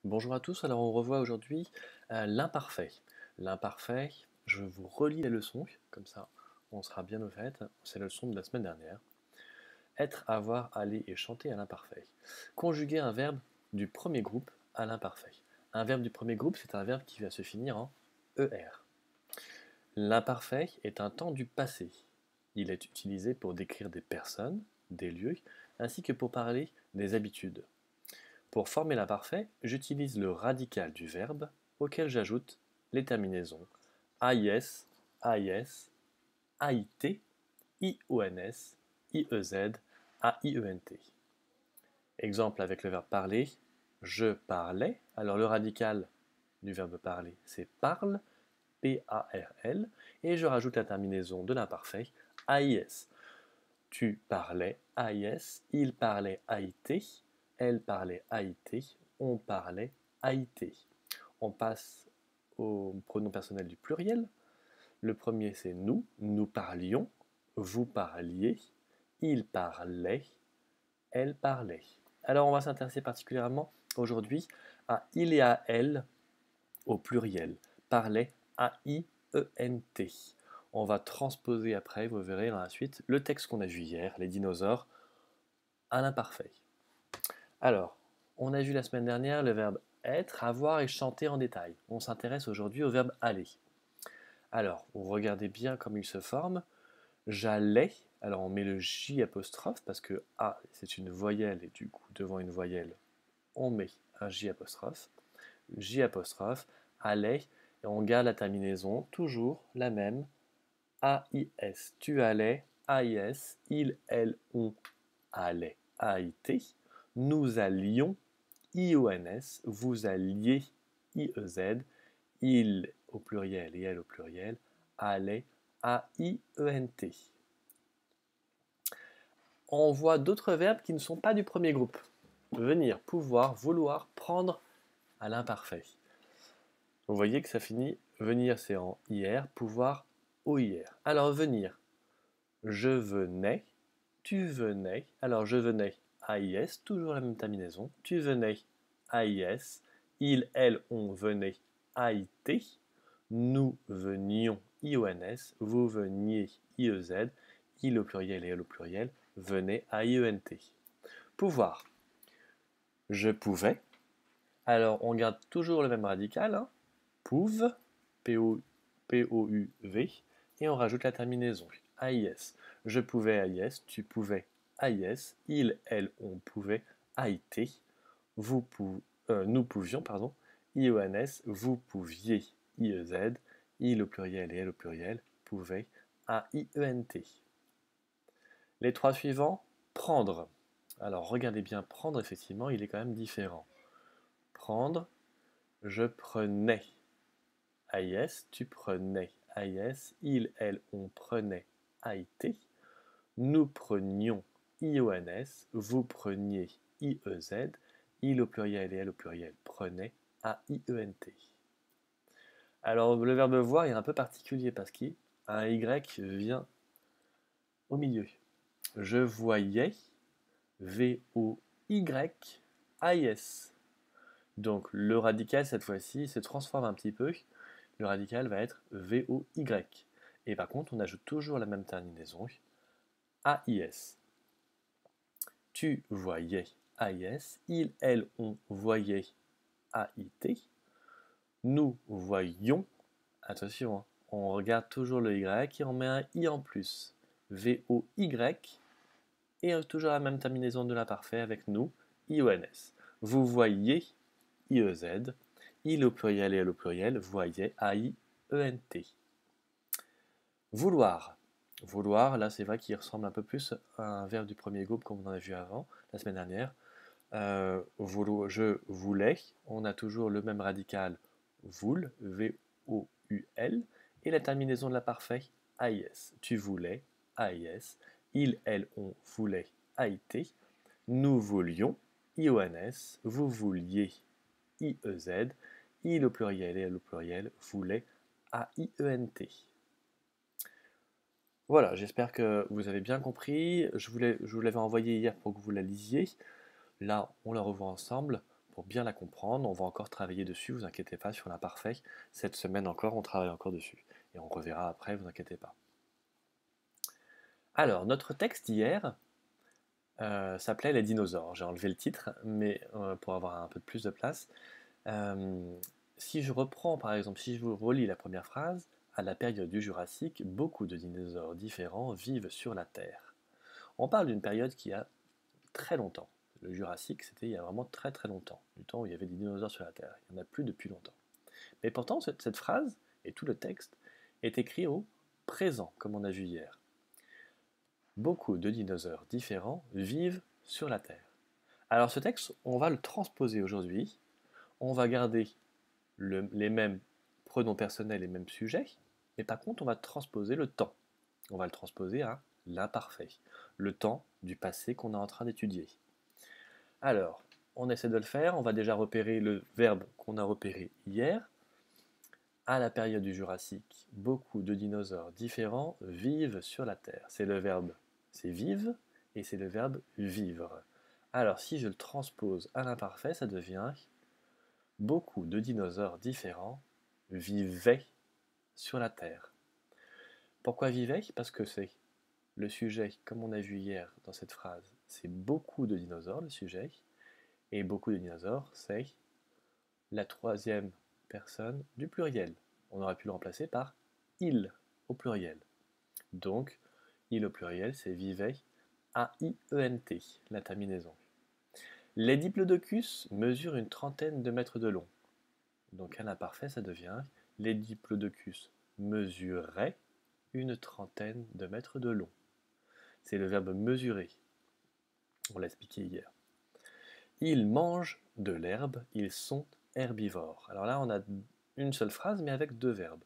Bonjour à tous, alors on revoit aujourd'hui l'imparfait. L'imparfait, je vous relis les leçons, comme ça on sera bien au fait, c'est la leçon de la semaine dernière. Être, avoir, aller et chanter à l'imparfait. Conjuguer un verbe du premier groupe à l'imparfait. Un verbe du premier groupe, c'est un verbe qui va se finir en ER. L'imparfait est un temps du passé. Il est utilisé pour décrire des personnes, des lieux, ainsi que pour parler des habitudes. Pour former l'imparfait, j'utilise le radical du verbe auquel j'ajoute les terminaisons AIS, AIS, AIT, IONS, IEZ, AIENT. Exemple avec le verbe parler, je parlais. Alors le radical du verbe parler, c'est parle, P-A-R-L, et je rajoute la terminaison de l'imparfait AIS. Tu parlais AIS, il parlait AIT, elle parlait AIT, on parlait AIT. On passe au pronom personnel du pluriel. Le premier c'est nous, nous parlions, vous parliez, il parlait, elle parlait. Alors on va s'intéresser particulièrement aujourd'hui à il et à elle au pluriel. Parlait, A-I-E-N-T. On va transposer après, vous verrez dans la suite, le texte qu'on a vu hier, les dinosaures, à l'imparfait. Alors, on a vu la semaine dernière le verbe être, avoir et chanter en détail. On s'intéresse aujourd'hui au verbe aller. Alors, vous regardez bien comme il se forme. J'allais, alors on met le J apostrophe parce que A c'est une voyelle et du coup devant une voyelle on met un J apostrophe. J apostrophe, allais, et on garde la terminaison, toujours la même, A-I-S. Tu allais, A-I-S, il, elle, on allait, A-I-T. Nous allions, I-O-N-S, vous alliez, I-E-Z, il au pluriel et elle au pluriel, allait, A-I-E-N-T. On voit d'autres verbes qui ne sont pas du premier groupe. Venir, pouvoir, vouloir, prendre à l'imparfait. Vous voyez que ça finit, venir c'est en IR, pouvoir OIR. Alors venir, je venais, tu venais, alors je venais, AIS, toujours la même terminaison, tu venais, AIS, il, elle, on venait, AIT, nous venions, IONS, vous veniez, IEZ, il au pluriel et elle au pluriel, venez, AIENT. Pouvoir, je pouvais, alors on garde toujours le même radical, hein, pouve, P-O-U-V, et on rajoute la terminaison, AIS. Je pouvais AIS, tu pouvais AIS, il, elle, on pouvait AIT, nous pouvions, pardon, IONS, vous pouviez IEZ, il au pluriel et elle au pluriel, pouvait AIENT. Les trois suivants, prendre. Alors regardez bien, prendre, effectivement, il est quand même différent. Prendre, je prenais. AIS, tu prenais. AIS, il, elle, on prenait. AIT. Nous prenions. IONS, vous preniez. IEZ. Il au pluriel et elle au pluriel prenait. AIENT. Alors le verbe voir est un peu particulier parce qu'un Y vient au milieu. Je voyais. V-O-Y-A-I-S. Donc le radical cette fois-ci se transforme un petit peu. Le radical va être V-O-Y. Et par contre, on ajoute toujours la même terminaison, A-I-S. Tu voyais, A-I-S. Il, elle, on voyait, A-I-T. Nous voyions, attention, hein, on regarde toujours le Y et on met un I en plus. V-O-Y. Et toujours la même terminaison de l'imparfait avec nous, I-O-N-S. Vous voyez, I-E-Z. Il au pluriel et elle au pluriel, voyait, A-I-E-N-T. Vouloir. Vouloir, là c'est vrai qu'il ressemble un peu plus à un verbe du premier groupe comme on en a vu avant, la semaine dernière. Je voulais, on a toujours le même radical voul, V-O-U-L, et la terminaison de l'imparfait, A-I-S. Tu voulais, A-I-S. Il, elle, on voulait, A-I-T. Nous voulions, I-O-N-S. Vous vouliez, I-E-Z. Il au pluriel et elle au pluriel, voulait, A-I-E-N-T. Voilà, j'espère que vous avez bien compris. Je vous l'avais envoyé hier pour que vous la lisiez. Là, on la revoit ensemble. pour bien la comprendre. On va encore travailler dessus, vous inquiétez pas, sur l'imparfait. Cette semaine encore, on travaille encore dessus. Et on reverra après, vous inquiétez pas. Alors, notre texte d'hier s'appelait Les dinosaures. J'ai enlevé le titre, mais pour avoir un peu plus de place. Si je reprends, par exemple, si je vous relis la première phrase, à la période du Jurassique, beaucoup de dinosaures différents vivent sur la Terre. On parle d'une période qui a très longtemps. Le Jurassique, c'était il y a vraiment très très longtemps, du temps où il y avait des dinosaures sur la Terre. Il n'y en a plus depuis longtemps. Mais pourtant, cette phrase et tout le texte est écrit au présent, comme on a vu hier. Beaucoup de dinosaures différents vivent sur la Terre. Alors ce texte, on va le transposer aujourd'hui. On va garder les mêmes pronoms personnels, les mêmes sujets, mais par contre, on va transposer le temps. On va le transposer à l'imparfait, le temps du passé qu'on est en train d'étudier. Alors, on essaie de le faire. On va déjà repérer le verbe qu'on a repéré hier. À la période du Jurassique, beaucoup de dinosaures différents vivent sur la Terre. C'est le verbe, c'est vive, et c'est le verbe vivre. Alors, si je le transpose à l'imparfait, ça devient beaucoup de dinosaures différents vivaient sur la Terre. Pourquoi vivaient? Parce que c'est le sujet, comme on a vu hier dans cette phrase, c'est beaucoup de dinosaures, le sujet, et beaucoup de dinosaures, c'est la troisième personne du pluriel. On aurait pu le remplacer par il au pluriel. Donc, il au pluriel, c'est vivait, A-I-E-N-T, la terminaison. Les diplodocus mesurent une trentaine de mètres de long. Donc, à l'imparfait, ça devient les diplodocus mesuraient une trentaine de mètres de long. C'est le verbe mesurer. On l'a expliqué hier. Ils mangent de l'herbe, ils sont herbivores. Alors là, on a une seule phrase, mais avec deux verbes.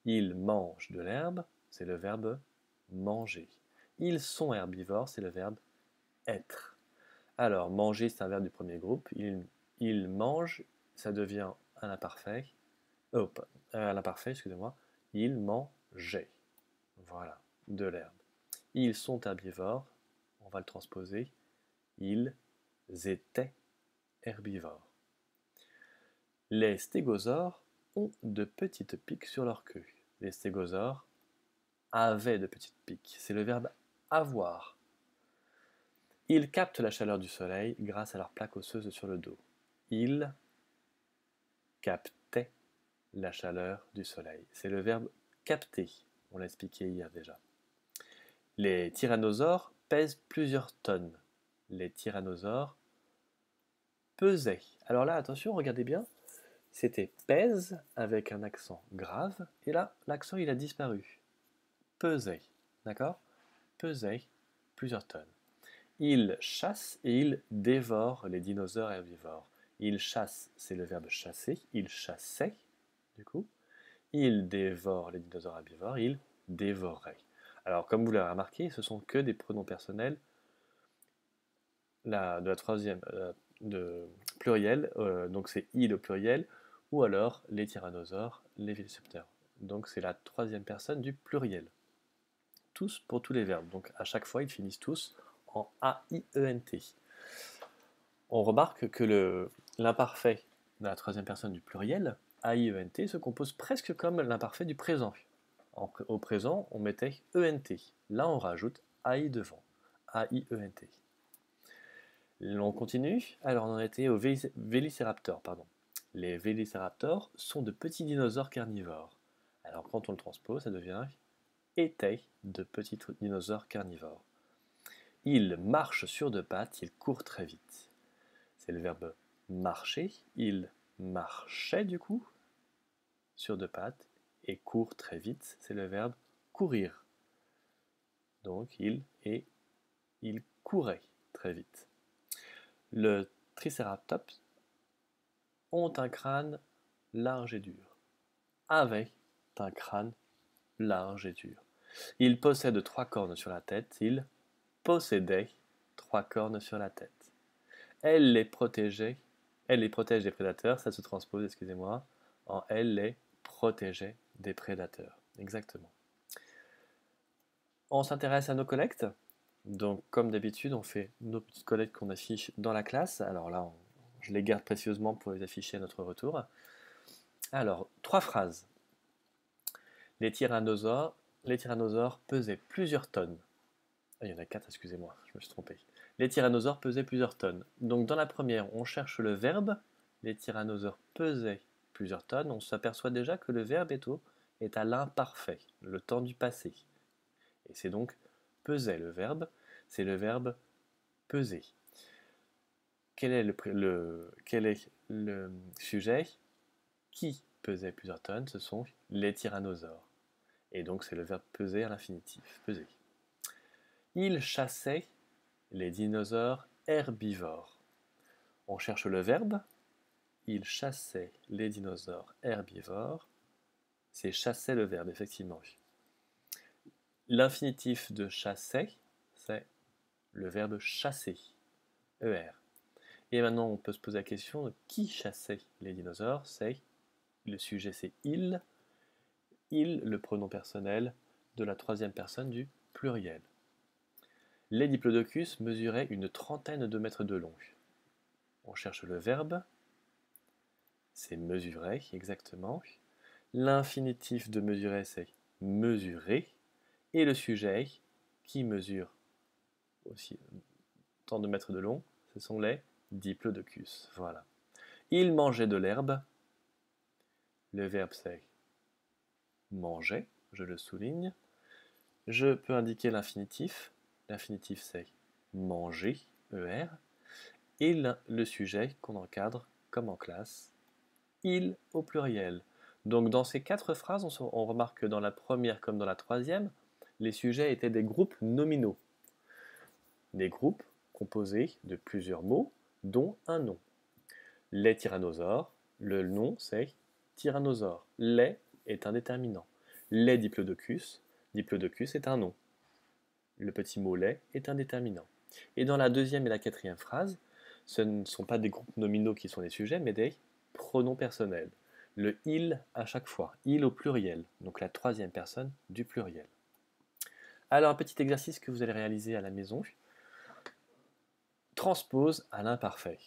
Ils mangent de l'herbe, c'est le verbe manger. Ils sont herbivores, c'est le verbe être. Alors, manger, c'est un verbe du premier groupe. Ils mangent, ça devient un imparfait. Un imparfait, excusez-moi. Ils mangeaient. Voilà, de l'herbe. Ils sont herbivores, on va le transposer. Ils étaient herbivores. Les stégosaures ont de petites piques sur leur queue. Les stégosaures avaient de petites piques. C'est le verbe avoir. Ils captent la chaleur du soleil grâce à leur plaque osseuse sur le dos. Ils captaient la chaleur du soleil. C'est le verbe capter. On l'a expliqué hier déjà. Les tyrannosaures pèsent plusieurs tonnes. Les tyrannosaures pesaient. Alors là, attention, regardez bien. C'était pèse avec un accent grave. Et là, l'accent, il a disparu. Pesait. D'accord? Pesait plusieurs tonnes. Ils chassent et ils dévorent les dinosaures herbivores. Ils chassent, c'est le verbe chasser. Ils chassaient, du coup. Ils dévorent les dinosaures herbivores. Ils dévoraient. Alors, comme vous l'avez remarqué, ce sont que des pronoms personnels de la troisième de pluriel. Donc, c'est il au pluriel. Ou alors les tyrannosaures, les vélociraptors. Donc, c'est la troisième personne du pluriel. Tous pour tous les verbes. Donc, à chaque fois, ils finissent tous en A-I-E-N-T. On remarque que l'imparfait de la troisième personne du pluriel, A-I-E-N-T, se compose presque comme l'imparfait du présent. Au présent, on mettait E-N-T. Là, on rajoute A-I devant. A-I-E-N-T. On continue. Alors, on en était au Vélociraptor, pardon. Les Vélociraptors sont de petits dinosaures carnivores. Alors, quand on le transpose, ça devient étaient de petits dinosaures carnivores. Ils marchent sur deux pattes, ils courent très vite. C'est le verbe marcher. Ils marchaient du coup sur deux pattes et courent très vite. C'est le verbe courir. Donc ils couraient très vite. Le Triceratops ont un crâne large et dur. Avait un crâne large et dur. Ils possèdent trois cornes sur la tête. Ils possédaient trois cornes sur la tête. Elle les protège des prédateurs, ça se transpose, excusez-moi, en elle les protégeait des prédateurs. Exactement. On s'intéresse à nos collectes. Donc, comme d'habitude, on fait nos petites collectes qu'on affiche dans la classe. Alors là, Je les garde précieusement pour les afficher à notre retour. Alors, 3 phrases. Les tyrannosaures pesaient plusieurs tonnes. Ah, il y en a 4, excusez-moi, je me suis trompé. Les tyrannosaures pesaient plusieurs tonnes. Donc dans la première, on cherche le verbe. Les tyrannosaures pesaient plusieurs tonnes. On s'aperçoit déjà que le verbe est à l'imparfait, le temps du passé. Et c'est donc pesait le verbe, c'est le verbe peser. Quel est le sujet? Qui pesait plusieurs tonnes? Ce sont les tyrannosaures. Et donc c'est le verbe peser à l'infinitif, peser. Ils chassaient les dinosaures herbivores. On cherche le verbe. Ils chassaient les dinosaures herbivores. C'est chasser le verbe, effectivement. L'infinitif de chasser, c'est le verbe chasser, ER. Et maintenant, on peut se poser la question de qui chassait les dinosaures? Le sujet, c'est il. Il, le pronom personnel de la troisième personne du pluriel. Les diplodocus mesuraient une trentaine de mètres de long. On cherche le verbe, c'est mesurer, exactement. L'infinitif de mesurer, c'est mesurer. Et le sujet, qui mesure aussi tant de mètres de long, ce sont les diplodocus. Voilà. Il mangeait de l'herbe. Le verbe, c'est manger, je le souligne. Je peux indiquer l'infinitif. L'infinitif, c'est manger, ER. Et le sujet qu'on encadre, comme en classe, il au pluriel. Donc dans ces 4 phrases, on remarque que dans la première comme dans la troisième, les sujets étaient des groupes nominaux. Des groupes composés de plusieurs mots, dont un nom. Les tyrannosaures, le nom c'est tyrannosaure. Les est un déterminant. Les diplodocus, diplodocus est un nom. Le petit mot les est un déterminant. Et dans la deuxième et la quatrième phrase, ce ne sont pas des groupes nominaux qui sont les sujets, mais des pronoms personnels. Le il à chaque fois, il au pluriel, donc la troisième personne du pluriel. Alors un petit exercice que vous allez réaliser à la maison. Transpose à l'imparfait.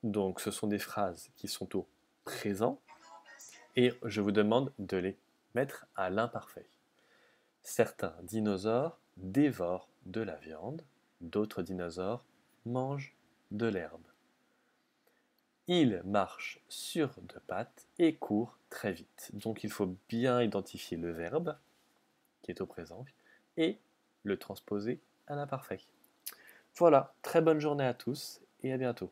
Donc ce sont des phrases qui sont au présent et je vous demande de les mettre à l'imparfait. Certains dinosaures dévorent de la viande, d'autres dinosaures mangent de l'herbe. Il marche sur 2 pattes et court très vite. Donc il faut bien identifier le verbe qui est au présent et le transposer à l'imparfait. Voilà, très bonne journée à tous et à bientôt.